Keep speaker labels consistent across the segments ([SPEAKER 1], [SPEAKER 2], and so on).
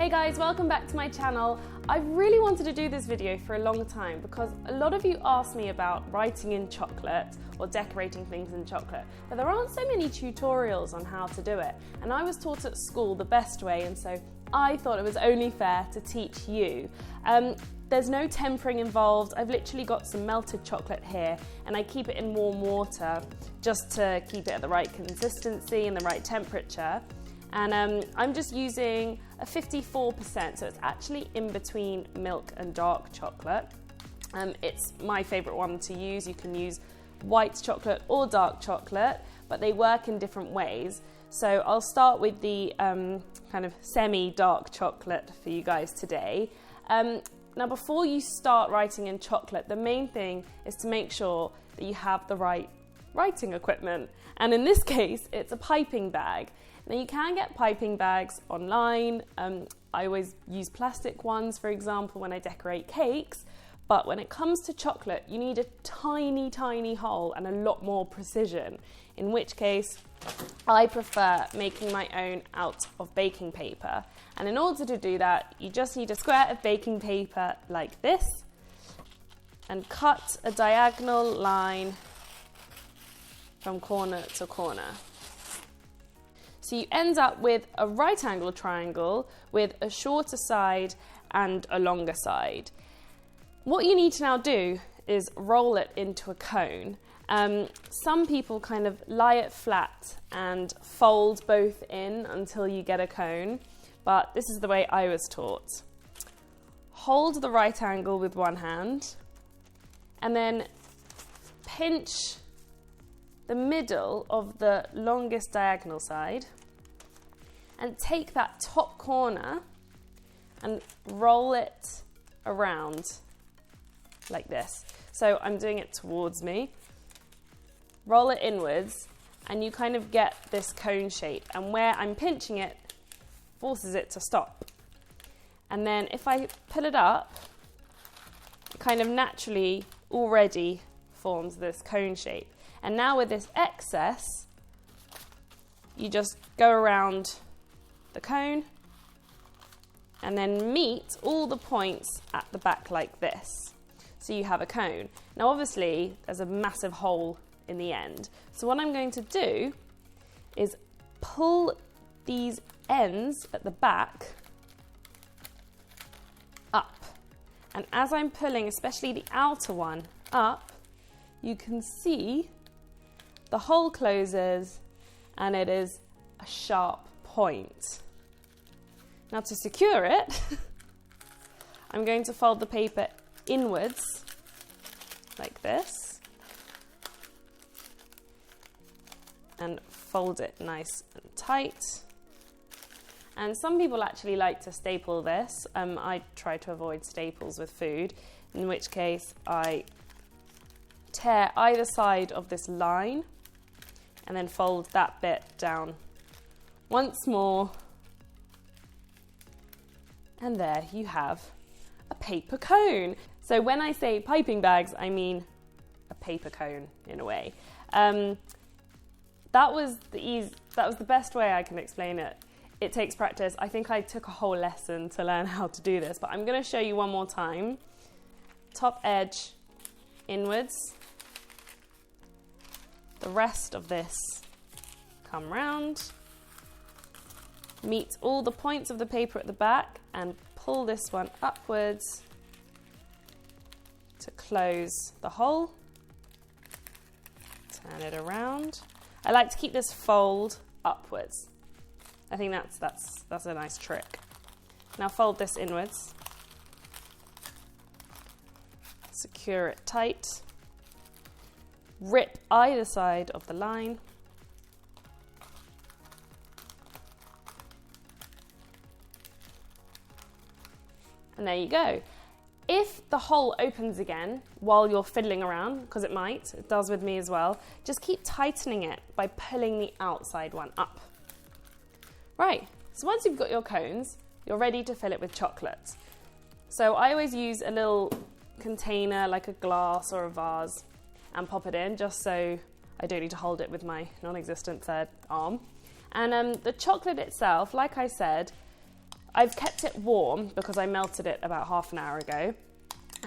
[SPEAKER 1] Hey guys, welcome back to my channel. I really wanted to do this video for a long time because a lot of you asked me about writing in chocolate or decorating things in chocolate, but there aren't so many tutorials on how to do it. And I was taught at school the best way, and so I thought it was only fair to teach you. There's no tempering involved. I've literally got some melted chocolate here and I keep it in warm water just to keep it at the right consistency and the right temperature. And I'm just using a 54%, so it's actually in between milk and dark chocolate. It's my favorite one to use. You can use white chocolate or dark chocolate, but they work in different ways. So I'll start with the kind of semi-dark chocolate for you guys today. Now, before you start writing in chocolate, the main thing is to make sure that you have the right writing equipment. And in this case, it's a piping bag. Now, you can get piping bags online. I always use plastic ones, for example, when I decorate cakes. But when it comes to chocolate, you need a tiny, tiny hole and a lot more precision, in which case I prefer making my own out of baking paper. And in order to do that, you just need a square of baking paper like this and cut a diagonal line from corner to corner. So you end up with a right angle triangle with a shorter side and a longer side. What you need to now do is roll it into a cone. Some people kind of lie it flat and fold both in until you get a cone, but this is the way I was taught. Hold the right angle with one hand and then pinch the middle of the longest diagonal side and take that top corner and roll it around like this. So I'm doing it towards me. Roll it inwards and you kind of get this cone shape, and where I'm pinching it forces it to stop. And then if I pull it up, it kind of naturally already forms this cone shape. And now with this excess, you just go around the cone and then meet all the points at the back like this. So you have a cone. Now obviously there's a massive hole in the end. So what I'm going to do is pull these ends at the back up. And as I'm pulling, especially the outer one up, you can see the hole closes and it is a sharp point. Now to secure it, I'm going to fold the paper inwards like this and fold it nice and tight. And some people actually like to staple this. I try to avoid staples with food, in which case I tear either side of this line and then fold that bit down once more. And there you have a paper cone. So when I say piping bags, I mean a paper cone in a way. That was the best way I can explain it. It takes practice. I think I took a whole lesson to learn how to do this, but I'm going to show you one more time. Top edge inwards. The rest of this come round. Meet all the points of the paper at the back and pull this one upwards to close the hole. Turn it around. I like to keep this fold upwards. I think that's a nice trick. Now fold this inwards. Secure it tight. Rip either side of the line. And there you go. If the hole opens again while you're fiddling around, because it might, it does with me as well, just keep tightening it by pulling the outside one up. Right, so once you've got your cones, you're ready to fill it with chocolate. So I always use a little container like a glass or a vase and pop it in just so I don't need to hold it with my non-existent third arm. And the chocolate itself, like I said, I've kept it warm because I melted it about half an hour ago.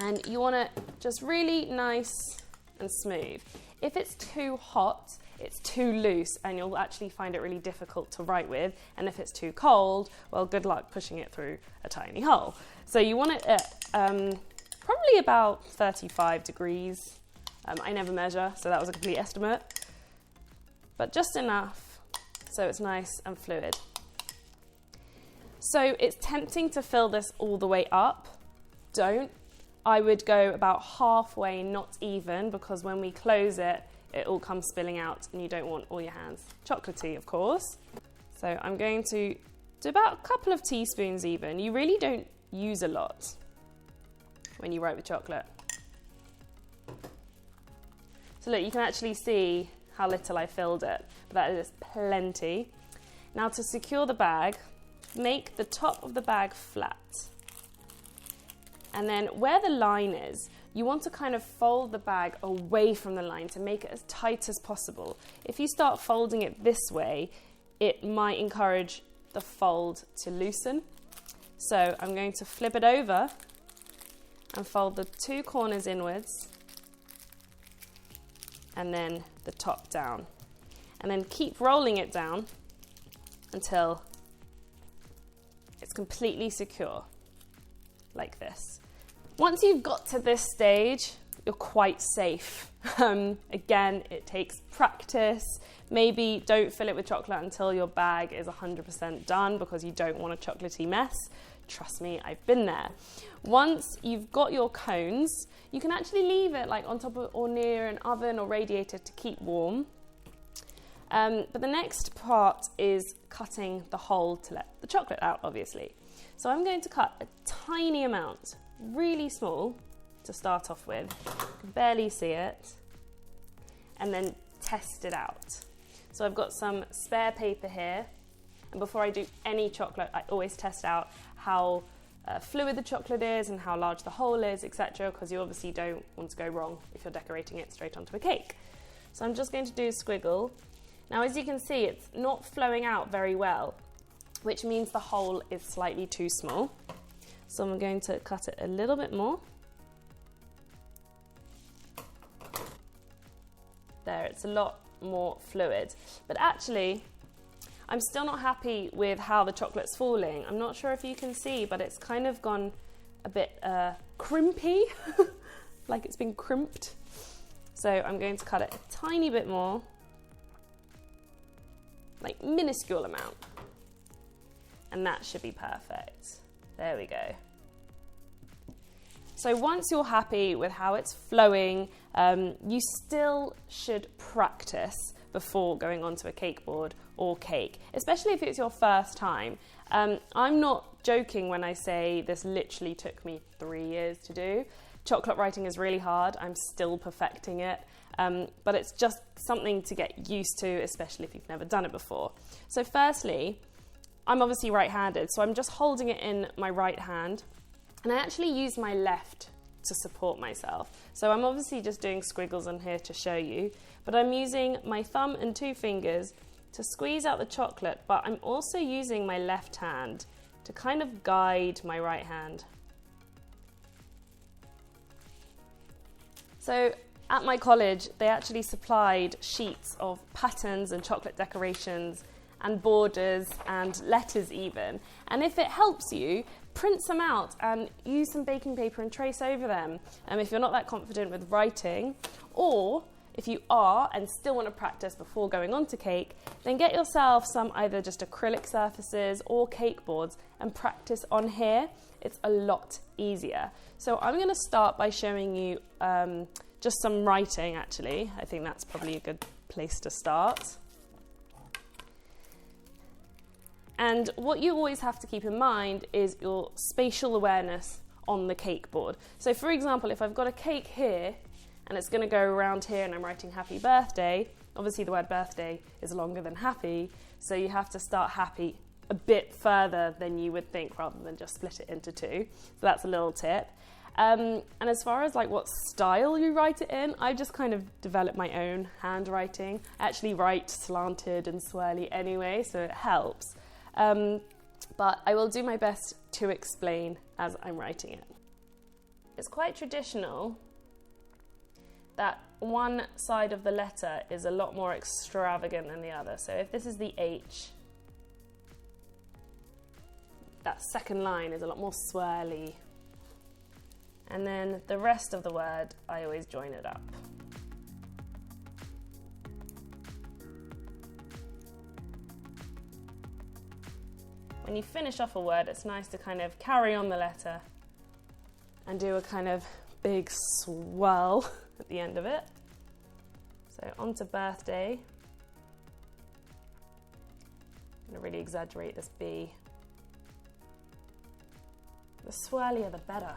[SPEAKER 1] And you want it just really nice and smooth. If it's too hot, it's too loose and you'll actually find it really difficult to write with. And if it's too cold, well, good luck pushing it through a tiny hole. So you want it at probably about 35 degrees. I never measure, so that was a complete estimate. But just enough so it's nice and fluid. So it's tempting to fill this all the way up. Don't. I would go about halfway, not even, because when we close it, it all comes spilling out and you don't want all your hands chocolatey, of course. So I'm going to do about a couple of teaspoons even. You really don't use a lot when you write with chocolate. So look, you can actually see how little I filled it, but that is plenty. Now to secure the bag, make the top of the bag flat. And then where the line is, you want to kind of fold the bag away from the line to make it as tight as possible. If you start folding it this way, it might encourage the fold to loosen. So I'm going to flip it over and fold the two corners inwards and then the top down. And then keep rolling it down until it's completely secure, like this. Once you've got to this stage, you're quite safe. Again, it takes practice. Maybe don't fill it with chocolate until your bag is 100% done because you don't want a chocolatey mess. Trust me, I've been there. Once you've got your cones, you can actually leave it like on top of or near an oven or radiator to keep warm. But the next part is cutting the hole to let the chocolate out, obviously. So I'm going to cut a tiny amount, really small to start off with. You can barely see it. And then test it out. So I've got some spare paper here. And before I do any chocolate, I always test out how fluid the chocolate is and how large the hole is, etc. Because you obviously don't want to go wrong if you're decorating it straight onto a cake. So I'm just going to do a squiggle. Now, as you can see, it's not flowing out very well, which means the hole is slightly too small. So I'm going to cut it a little bit more. There, it's a lot more fluid. But actually, I'm still not happy with how the chocolate's falling. I'm not sure if you can see, but it's kind of gone a bit crimpy, like it's been crimped. So I'm going to cut it a tiny bit more, like minuscule amount. And that should be perfect. There we go. So once you're happy with how it's flowing, you still should practice before going onto a cake board or cake, especially if it's your first time. I'm not joking when I say this literally took me 3 years to do. Chocolate writing is really hard. I'm still perfecting it, but it's just something to get used to, especially if you've never done it before. So firstly, I'm obviously right-handed, so I'm just holding it in my right hand, and I actually use my left to support myself. So I'm obviously just doing squiggles on here to show you, but I'm using my thumb and 2 fingers to squeeze out the chocolate, but I'm also using my left hand to kind of guide my right hand. So at my college, they actually supplied sheets of patterns and chocolate decorations and borders and letters even. And if it helps you, print some out and use some baking paper and trace over them if you're not that confident with writing. Or if you are and still want to practice before going on to cake, then get yourself some either just acrylic surfaces or cake boards and practice on here. It's a lot easier. So I'm going to start by showing you just some writing actually. I think that's probably a good place to start. And what you always have to keep in mind is your spatial awareness on the cake board. So for example, if I've got a cake here and it's going to go around here and I'm writing happy birthday, obviously the word birthday is longer than happy, so you have to start happy a bit further than you would think rather than just split it into 2. So that's a little tip. And as far as like what style you write it in, I just kind of developed my own handwriting. I actually write slanted and swirly anyway, so it helps. but I will do my best to explain as I'm writing it. It's quite traditional that one side of the letter is a lot more extravagant than the other. So if this is the H, that second line is a lot more swirly. And then the rest of the word, I always join it up. When you finish off a word, it's nice to kind of carry on the letter and do a kind of big swell at the end of it. So on to birthday. I'm going to really exaggerate this B. The swirlier the better.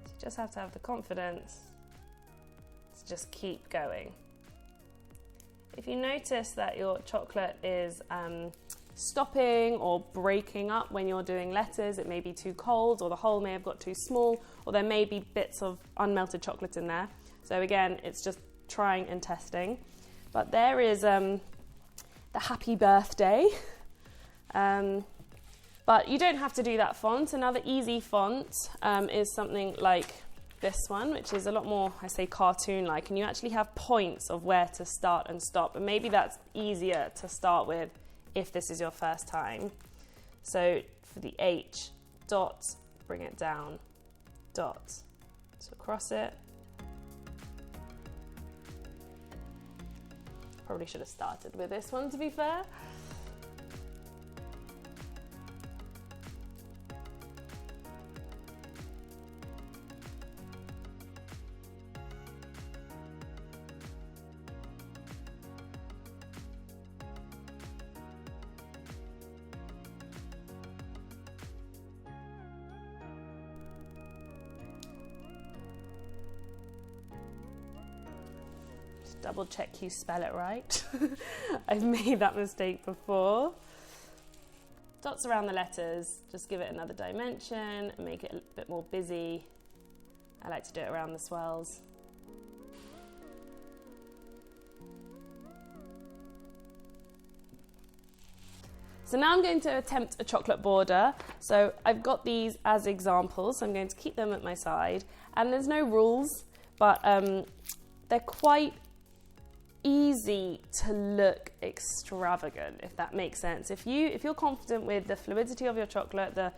[SPEAKER 1] So you just have to have the confidence to just keep going. If you notice that your chocolate is stopping or breaking up when you're doing letters, it may be too cold, or the hole may have got too small, or there may be bits of unmelted chocolate in there. So again, it's just trying and testing. But there is the happy birthday. But you don't have to do that font. Another easy font is something like this one, which is a lot more, I say, cartoon-like, and you actually have points of where to start and stop, and maybe that's easier to start with if this is your first time. So for the H, dot, bring it down, dot, so across it. Probably should have started with this one, to be fair. Double check you spell it right. I've made that mistake before. Dots around the letters, just give it another dimension and make it a bit more busy. I like to do it around the swells. So now I'm going to attempt a chocolate border. So I've got these as examples, so I'm going to keep them at my side. And there's no rules, but they're quite easy to look extravagant, if that makes sense. If you're confident with the fluidity of your chocolate, the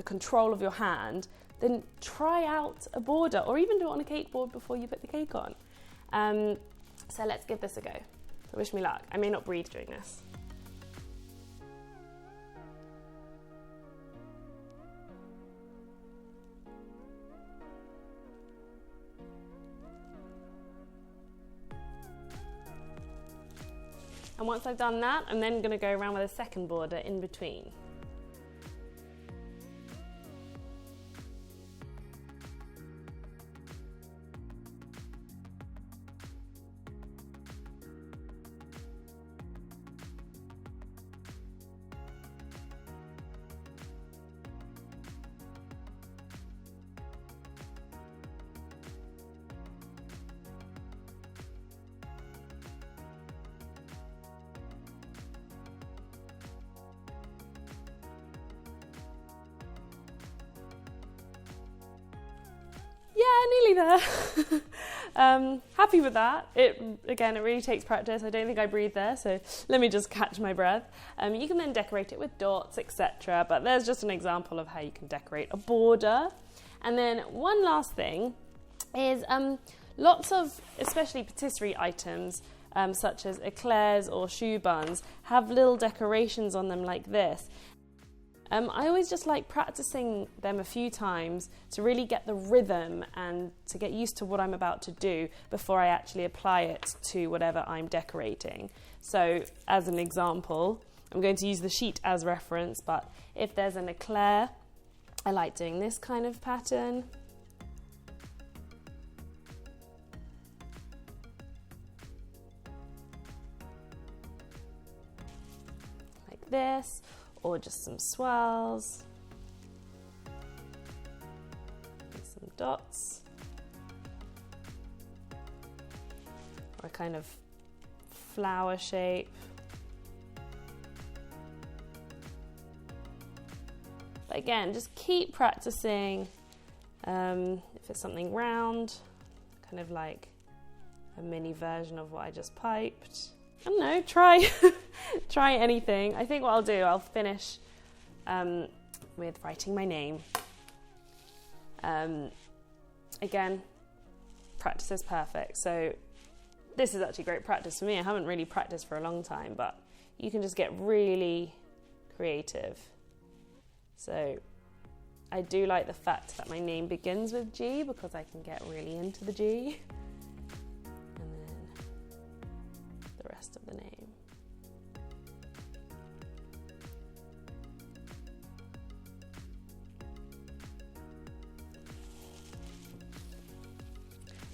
[SPEAKER 1] control of your hand, then try out a border, or even do it on a cake board before you put the cake on. So let's give this a go. So wish me luck. I may not breathe during this. And once I've done that, I'm then going to go around with a second border in between. Nearly there. Happy with that. It really takes practice. I don't think I breathed there, so let me just catch my breath. You can then decorate it with dots, etc. But there's just an example of how you can decorate a border. And then one last thing is lots of, especially patisserie items, such as eclairs or choux buns, have little decorations on them like this. I always just like practicing them a few times to really get the rhythm and to get used to what I'm about to do before I actually apply it to whatever I'm decorating. So as an example, I'm going to use the sheet as reference, but if there's an eclair, I like doing this kind of pattern. Like this. Or just some swirls, some dots, or a kind of flower shape. But again, just keep practicing. If it's something round, kind of like a mini version of what I just piped. I don't know, try anything. I think what I'll do, I'll finish with writing my name. Again, practice is perfect. So this is actually great practice for me. I haven't really practiced for a long time, but you can just get really creative. So I do like the fact that my name begins with G because I can get really into the G. And then the rest of the name.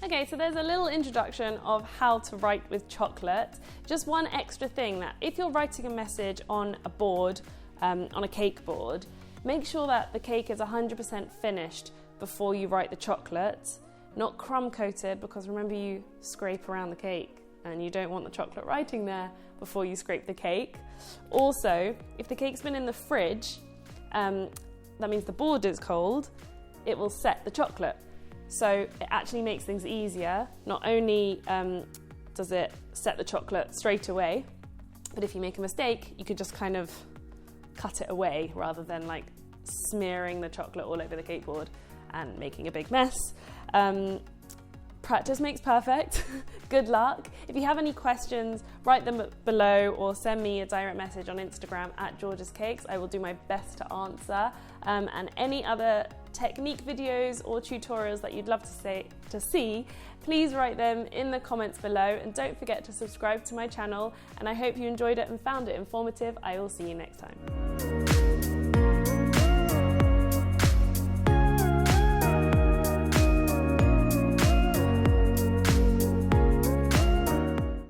[SPEAKER 1] Okay, so there's a little introduction of how to write with chocolate. Just one extra thing, that if you're writing a message on a board, on a cake board, make sure that the cake is 100% finished before you write the chocolate, not crumb coated, because remember you scrape around the cake and you don't want the chocolate writing there before you scrape the cake. Also, if the cake's been in the fridge, that means the board is cold, it will set the chocolate. So it actually makes things easier. Not only does it set the chocolate straight away, but if you make a mistake, you could just kind of cut it away rather than like smearing the chocolate all over the cake board and making a big mess. Practice makes perfect. Good luck. If you have any questions, write them below or send me a direct message on Instagram at George's Cakes. I will do my best to answer. And any other technique videos or tutorials that you'd love to see, please write them in the comments below, and don't forget to subscribe to my channel. And I hope you enjoyed it and found it informative. I will see you next time.